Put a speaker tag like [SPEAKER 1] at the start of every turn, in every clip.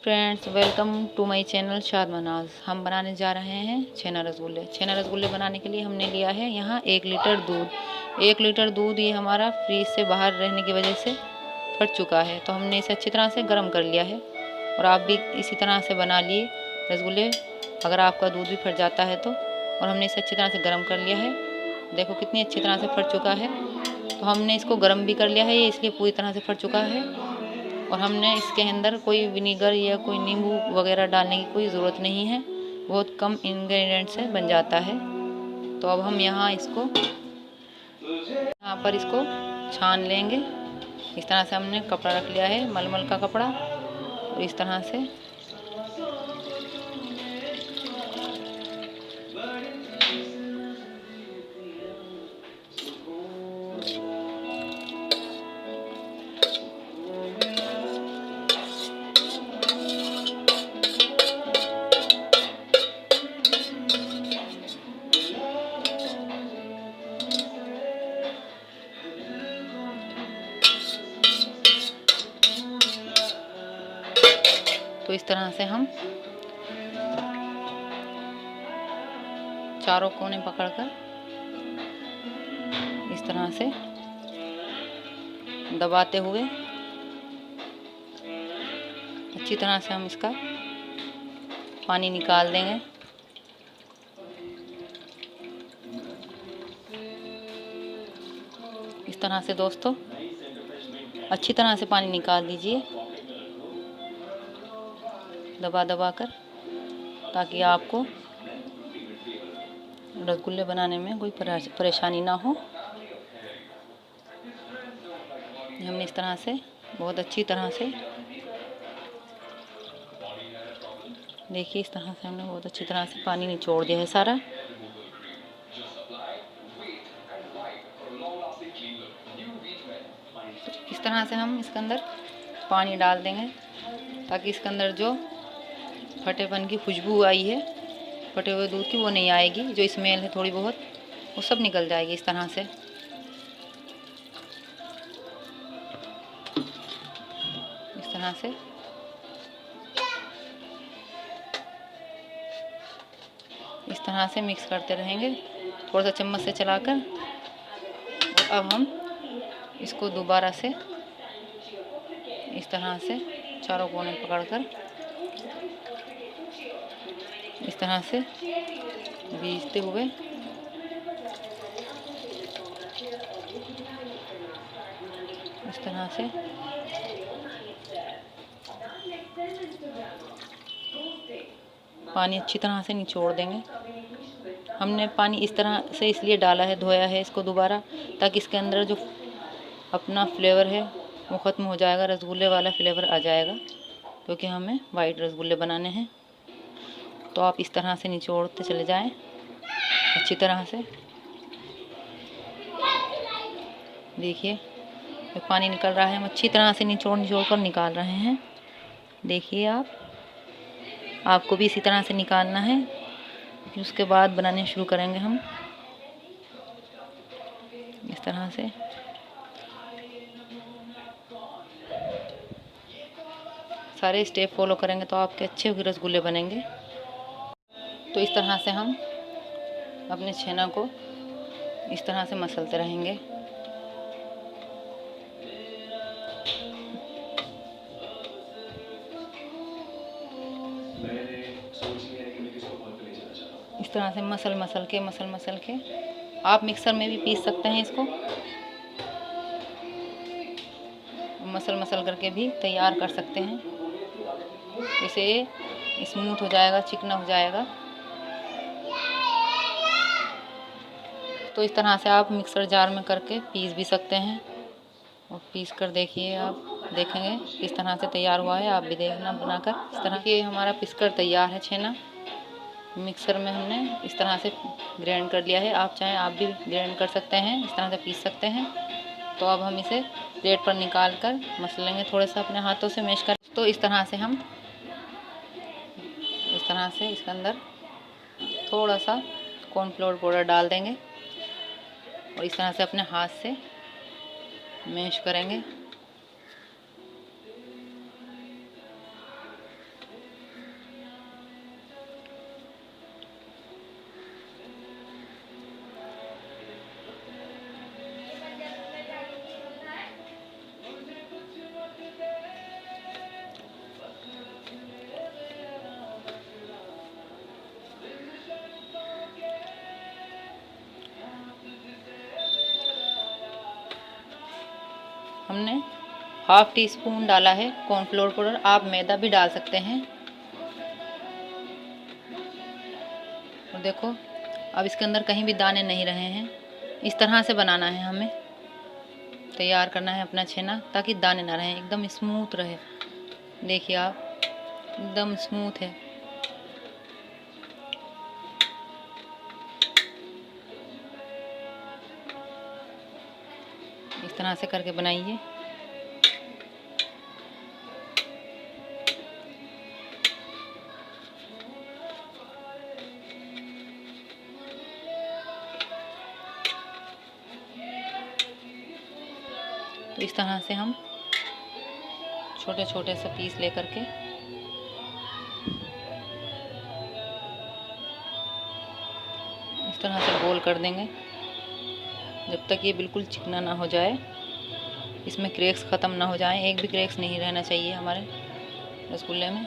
[SPEAKER 1] Friends, welcome to my channel शाद मनाज। हम बनाने जा रहे हैं छेना रसगुल्ले। छेना रसगुल्ले बनाने के लिए हमने लिया है यहाँ 1 लीटर दूध। 1 लीटर दूध ये हमारा फ्रीज से बाहर रहने की वजह से फट चुका है, तो हमने इसे अच्छी तरह से गर्म कर लिया है। और आप भी इसी तरह से बना लिए रसगुल्ले अगर आपका दूध भी फट जाता है तो। और हमने इसे अच्छी तरह से गर्म कर लिया है। देखो कितनी अच्छी तरह से फट चुका है। तो हमने इसको गर्म भी कर लिया है, ये इसलिए पूरी तरह से फट चुका है। और हमने इसके अंदर कोई विनीगर या कोई नींबू वगैरह डालने की कोई ज़रूरत नहीं है, बहुत कम इंग्रेडिएंट से बन जाता है। तो अब हम यहाँ पर इसको छान लेंगे। इस तरह से हमने कपड़ा रख लिया है, मलमल का कपड़ा, और इस तरह से तो इस तरह से हम चारों कोने पकड़कर इस तरह से दबाते हुए अच्छी तरह से हम इसका पानी निकाल देंगे। इस तरह से दोस्तों अच्छी तरह से पानी निकाल दीजिए दबा दबा कर, ताकि आपको रसगुल्ले बनाने में कोई परेशानी ना हो। हमने इस तरह से बहुत अच्छी तरह से देखिए, इस तरह से हमने बहुत अच्छी तरह से पानी निचोड़ दिया है सारा। इस तरह से हम इसके अंदर पानी डाल देंगे ताकि इसके अंदर जो फटेपन की खुशबू आई है फटे हुए दूध की वो नहीं आएगी, जो स्मेल है थोड़ी बहुत वो सब निकल जाएगी। इस तरह से इस तरह से मिक्स करते रहेंगे थोड़ा सा चम्मच से चलाकर। अब हम इसको दोबारा से इस तरह से चारों कोने पकड़कर इस तरह से बीजते हुए इस तरह से पानी अच्छी तरह से निचोड़ देंगे। हमने पानी इस तरह से इसलिए डाला है, धोया है इसको दोबारा, ताकि इसके अंदर जो अपना फ्लेवर है वो ख़त्म हो जाएगा, रसगुल्ले वाला फ्लेवर आ जाएगा, क्योंकि हमें वाइट रसगुल्ले बनाने हैं। तो आप इस तरह से निचोड़ते चले जाएं अच्छी तरह से। देखिए जो पानी निकल रहा है हम अच्छी तरह से निचोड़ कर निकाल रहे हैं। देखिए आपको भी इसी तरह से निकालना है, फिर उसके बाद बनाने शुरू करेंगे हम। इस तरह से सारे स्टेप फॉलो करेंगे तो आपके अच्छे रसगुल्ले बनेंगे। तो इस तरह से हम अपने छेना को इस तरह से मसलते रहेंगे। इस तरह से मसल के आप मिक्सर में भी पीस सकते हैं इसको, मसल करके भी तैयार कर सकते हैं। इसे स्मूथ हो जाएगा, चिकना हो जाएगा। तो इस तरह से आप मिक्सर जार में करके पीस भी सकते हैं। और पीस कर देखिए, आप देखेंगे किस तरह से तैयार हुआ है। आप भी देखना बनाकर। इस तरह के हमारा पीस कर तैयार है छेना। मिक्सर में हमने इस तरह से ग्राइंड कर लिया है। आप चाहें आप भी ग्राइंड कर सकते हैं, इस तरह से पीस सकते हैं। तो अब हम इसे प्लेट पर निकाल कर मसल लेंगे, थोड़ा सा अपने हाथों से मैश कर। तो इस तरह से हम इसके अंदर थोड़ा सा कॉर्नफ्लोर पाउडर डाल देंगे और इस तरह से अपने हाथ से मैश करेंगे। हमने हाफ टी स्पून डाला है कॉर्नफ्लोर पाउडर, आप मैदा भी डाल सकते हैं। और देखो अब इसके अंदर कहीं भी दाने नहीं रहे हैं। इस तरह से बनाना है, हमें तैयार करना है अपना छेना ताकि दाने ना रहें, एकदम स्मूथ रहे। देखिए आप, एकदम स्मूथ है। इस तरह से करके बनाइए। तो इस तरह से हम छोटे छोटे से पीस लेकर के इस तरह से गोल कर देंगे जब तक ये बिल्कुल चिकना ना हो जाए, इसमें क्रैक्स ख़त्म ना हो जाए। एक भी क्रैक्स नहीं रहना चाहिए हमारे रसगुल्ले में।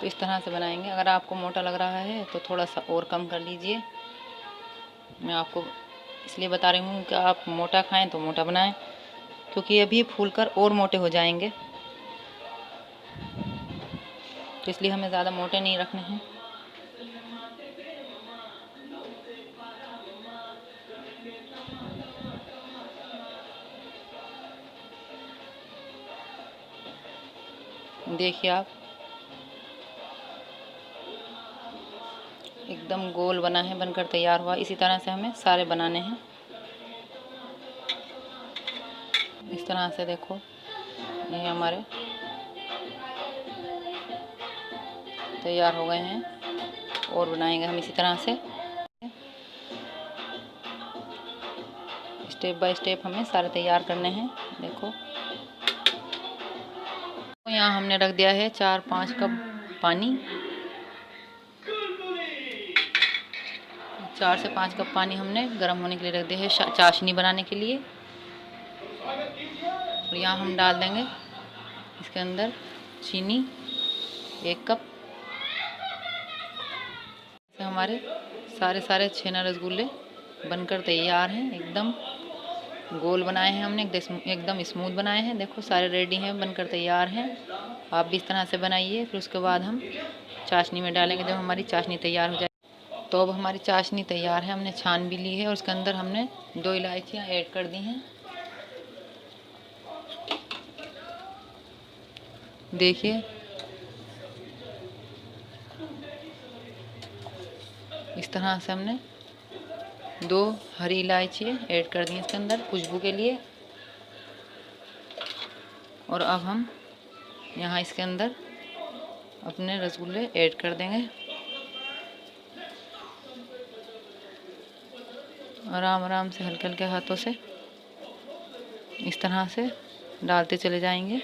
[SPEAKER 1] तो इस तरह से बनाएंगे। अगर आपको मोटा लग रहा है तो थोड़ा सा और कम कर लीजिए। मैं आपको इसलिए बता रही हूँ कि आप मोटा खाएं तो मोटा बनाएं, क्योंकि अभी फूलकर और मोटे हो जाएंगे। तो इसलिए हमें ज़्यादा मोटे नहीं रखने हैं। देखिए आप, एकदम गोल बना है, बनकर तैयार हुआ। इसी तरह से हमें सारे बनाने हैं। इस तरह से देखो, ये हमारे तैयार हो गए हैं। और बनाएंगे हम इसी तरह से, स्टेप बाय स्टेप हमें सारे तैयार करने हैं। देखो तो यहाँ हमने रख दिया है 4-5 कप पानी। 4 से 5 कप पानी हमने गर्म होने के लिए रख दिया है चाशनी बनाने के लिए। और यहाँ हम डाल देंगे इसके अंदर चीनी 1 कप। हमारे सारे छेना रसगुल्ले बनकर तैयार हैं। एकदम गोल बनाए हैं हमने, एकदम स्मूथ बनाए हैं। देखो सारे रेडी हैं, बनकर तैयार हैं। आप भी इस तरह से बनाइए। फिर उसके बाद हम चाशनी में डालेंगे जब हमारी चाशनी तैयार हो जाए। तो अब हमारी चाशनी तैयार है, हमने छान भी ली है और उसके अंदर हमने 2 इलायचियाँ ऐड कर दी हैं। देखिए इस तरह से हमने 2 हरी इलायची ऐड कर दी इसके अंदर खुशबू के लिए। और अब हम यहाँ इसके अंदर अपने रसगुल्ले ऐड कर देंगे। आराम आराम से हल्के हल्के हाथों से इस तरह से डालते चले जाएंगे।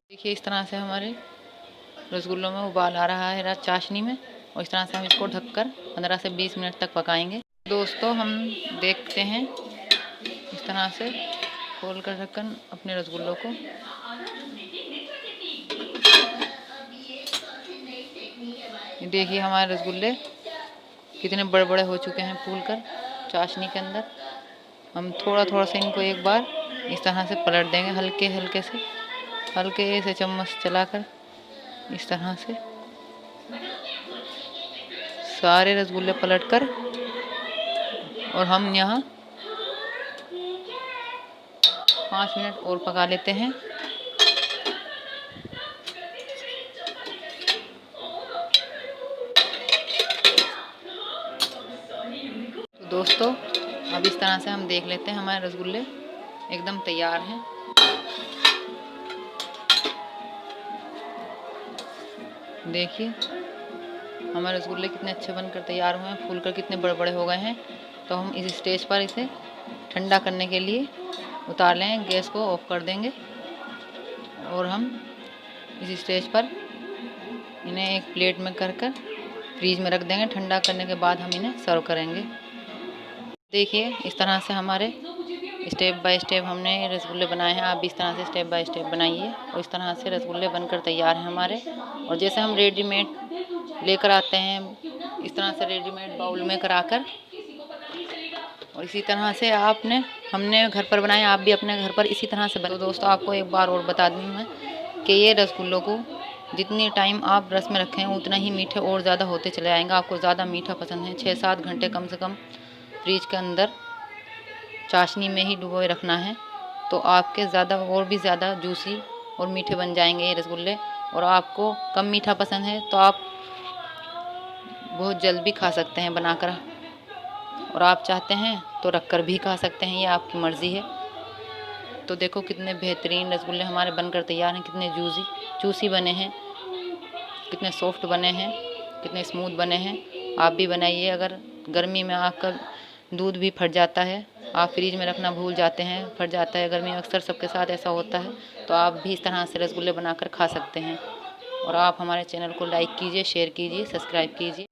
[SPEAKER 1] देखिए इस तरह से हमारे रसगुल्लों में उबाल आ रहा है चाशनी में। और इस तरह से हम इसको ढककर 15 से 20 मिनट तक पकाएंगे। दोस्तों हम देखते हैं इस तरह से खोल कर ढक्कन अपने रसगुल्लों को। देखिए हमारे रसगुल्ले कितने बड़े बड़े हो चुके हैं फूलकर चाशनी के अंदर। हम थोड़ा थोड़ा से इनको एक बार इस तरह से पलट देंगे, हल्के से चम्मच चलाकर इस तरह से सारे रसगुल्ले पलटकर। और हम यहाँ 5 मिनट और पका लेते हैं। तो दोस्तों अब इस तरह से हम देख लेते हैं, हमारे रसगुल्ले एकदम तैयार हैं। देखिए हमारे रसगुल्ले कितने अच्छे बनकर तैयार हुए हैं, फूलकर कितने बड़े बड़े हो गए हैं। तो हम इस स्टेज पर इसे ठंडा करने के लिए उतार लें, गैस को ऑफ कर देंगे। और हम इस स्टेज पर इन्हें एक प्लेट में कर फ्रीज में रख देंगे। ठंडा करने के बाद हम इन्हें सर्व करेंगे। देखिए इस तरह से हमारे स्टेप बाय स्टेप हमने रसगुल्ले बनाए हैं। आप भी इस तरह से स्टेप बाय स्टेप बनाइए और इस तरह से रसगुल्ले बनकर तैयार हैं हमारे। और जैसे हम रेडीमेड लेकर आते हैं, इस तरह से रेडीमेड बाउल में कराकर, और इसी तरह से हमने घर पर बनाए, आप भी अपने घर पर इसी तरह से बना। तो दोस्तों आपको एक बार और बता दूँ मैं कि ये रसगुल्लों को जितनी टाइम आप रस में रखें उतना ही मीठे और ज़्यादा होते चले आएंगे। आपको ज़्यादा मीठा पसंद है, 6-7 घंटे कम से कम फ्रिज के अंदर चाशनी में ही डुबोए रखना है, तो आपके ज़्यादा और भी ज़्यादा जूसी और मीठे बन जाएंगे ये रसगुल्ले। और आपको कम मीठा पसंद है तो आप बहुत जल्द भी खा सकते हैं बनाकर, और आप चाहते हैं तो रखकर भी खा सकते हैं, ये आपकी मर्ज़ी है। तो देखो कितने बेहतरीन रसगुल्ले हमारे बनकर तैयार हैं, कितने जूसी बने हैं, कितने सॉफ्ट बने हैं, कितने स्मूथ बने हैं। आप भी बनाइए। अगर गर्मी में आपका दूध भी फट जाता है, आप फ्रिज में रखना भूल जाते हैं, फट जाता है गर्मी में, अक्सर सबके साथ ऐसा होता है, तो आप भी इस तरह से रसगुल्ले बनाकर खा सकते हैं। और आप हमारे चैनल को लाइक कीजिए, शेयर कीजिए, सब्सक्राइब कीजिए।